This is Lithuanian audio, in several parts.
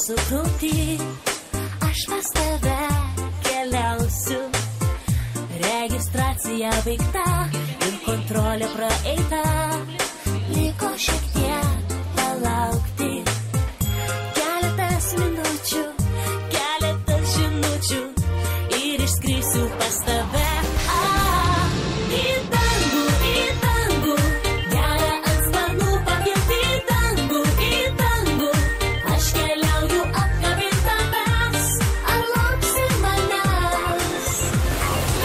sukrūti, aš pas tave keliausiu. Registracija baigta ir kontrolė praeita. Liko šiek tiek palaukti. Keletas minučių, keletas žinučių ir išskrisiu pas tave. Į dangų, gerą ant sparnų pakilti į dangų. Aš keliauju apkabint tavęs, ar lauksi manęs?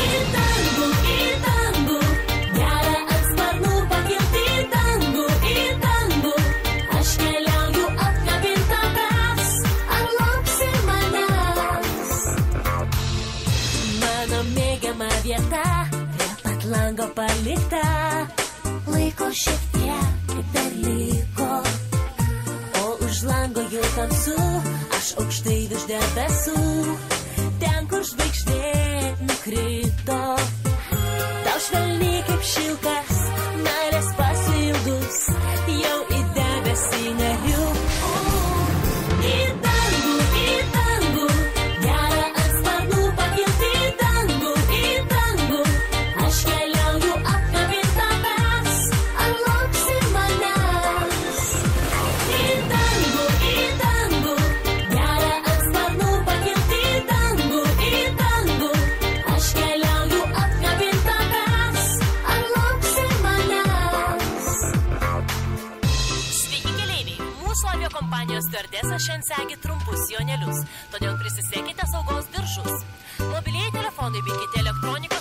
Į dangų, gerą ant sparnų pakilti į dangų. Aš keliauju apkabint tavęs, ar lauksi manęs? Mano mėgiama vieta, prie pat lango palikta. Laiko šiek tiek dar liko, o už lango jau tamsu, aš aukštai virš debesų, ten kur žvaigždė nukrito. Tau švelniai kaip šilkas, meilės pasiilgus, jau į debesį neriu. Į dangų, gerą ant sparnų pakilti į dangų. Aš keliauju apkabint tavęs, ar lauksi manęs? Į dangų, gerą ant sparnų pakilti į dangų. Aš keliauju apkabint tavęs, ar lauksi manęs? Sveiki keleiviai, mūsų aviakompanijos stiuardesė šiandien segi trumpus sijonelius, todėl prisisegite saugos diržus. Mobilieji telefonai bei kiti elektronika